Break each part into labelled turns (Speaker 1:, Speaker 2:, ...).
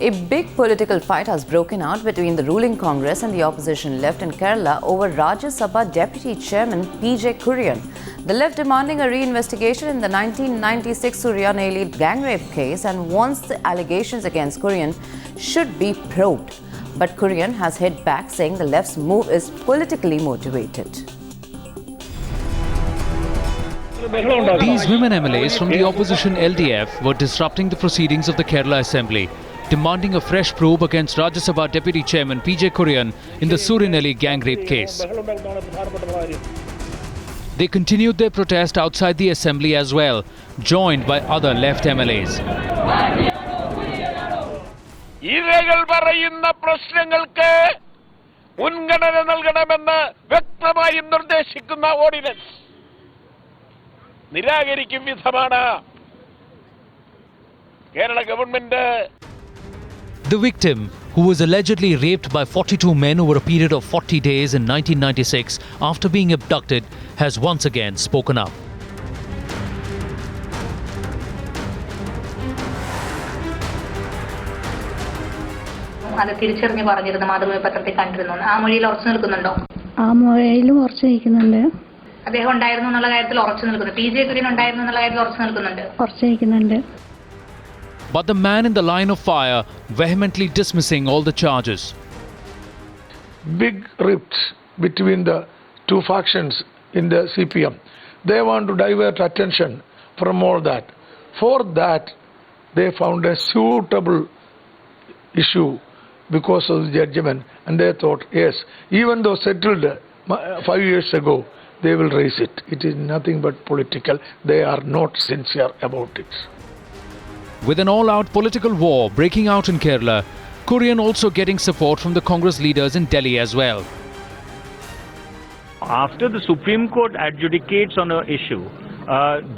Speaker 1: A big political fight has broken out between the ruling Congress and the opposition left in Kerala over Rajya Sabha Deputy Chairman PJ Kurian. The left demanding a reinvestigation in the 1996 Suryaneli gang rape case and wants the allegations against Kurian should be probed. But Kurian has hit back, saying the left's move is politically motivated.
Speaker 2: These women MLAs from the opposition LDF were disrupting the proceedings of the Kerala Assembly, demanding a fresh probe against Rajya Sabha Deputy Chairman PJ Kurian in the Suryaneli gang rape case. They continued their protest outside the Assembly as well, joined by other left MLAs.
Speaker 3: ഇരകൾ പറയുന്ന പ്രശ്നങ്ങൾക്ക് മുൻഗണന നൽകണമെന്ന് വ്യക്തമായി നിർദ്ദേശിക്കുന്ന ordinance നിരാകരിക്കും വിധമാണ് Kerala government.
Speaker 2: The victim, who was allegedly raped by 42 men over a period of 40 days in 1996 after being abducted, has once again spoken up.
Speaker 4: അത് തിരിച്ചറിഞ്ഞ് പറഞ്ഞിരുന്നു മാതൃഭൂമി പത്രത്തിൽ കണ്ടിരുന്നു. ആ മൊഴിയിൽ ഉറച്ചു നിൽക്കുന്നുണ്ടോ?
Speaker 5: ആ മൊഴിയിലും ഉറച്ചു നിൽക്കുന്നുണ്ട്.
Speaker 4: അദ്ദേഹം ഉണ്ടായിരുന്നു എന്നുള്ള കാര്യത്തിൽ ഉറച്ചു നിൽക്കുന്നു. PJ കുര്യൻ ഉണ്ടായിരുന്നു എന്നുള്ള കാര്യത്തിൽ ഉറച്ചു നിൽക്കുന്നുണ്ട്.
Speaker 5: ഉറച്ചു നിൽക്കുന്നുണ്ട്.
Speaker 2: But the man in the line of fire vehemently dismissing all the charges.
Speaker 6: Big rifts between the two factions in the CPM. They want to divert attention from all that. For that, they found a suitable issue because of the judgment, and they thought, yes, even though settled 5 years ago, they will raise it. It is nothing but political. They are not sincere about it.
Speaker 2: With an all-out political war breaking out in Kerala, Kurian also getting support from the Congress leaders in Delhi as well.
Speaker 7: After the Supreme Court adjudicates on an issue,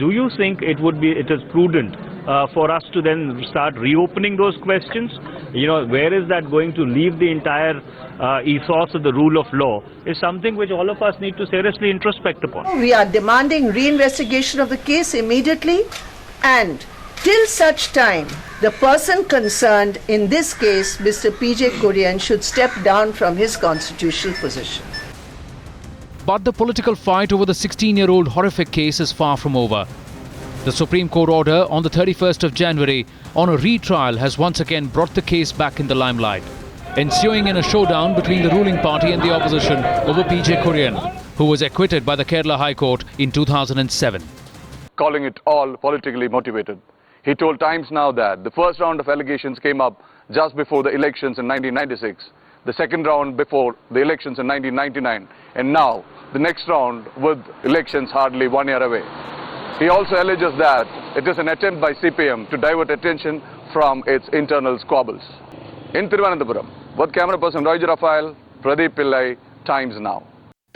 Speaker 7: do you think it is prudent for us to then start reopening those questions? You know, where is that going to leave the entire ethos of the rule of law is something which all of us need to seriously introspect upon.
Speaker 8: We are demanding reinvestigation of the case immediately, and till such time the person concerned in this case, Mr. PJ Kurian, should step down from his constitutional position.
Speaker 2: But the political fight over the 16-year-old horrific case is far from over. The Supreme Court order on the 31st of January on a retrial has once again brought the case back in the limelight, ensuing in a showdown between the ruling party and the opposition over PJ Kurian, who was acquitted by the Kerala High Court in 2007.
Speaker 9: Calling it all politically motivated. He told Times Now that the first round of allegations came up just before the elections in 1996, the second round before the elections in 1999, and now the next round with elections hardly 1 year away. He also alleges that it is an attempt by CPM to divert attention from its internal squabbles. In Thiruvananthapuram, with camera person Roy Raphael, Pradeep Pillai, Times Now.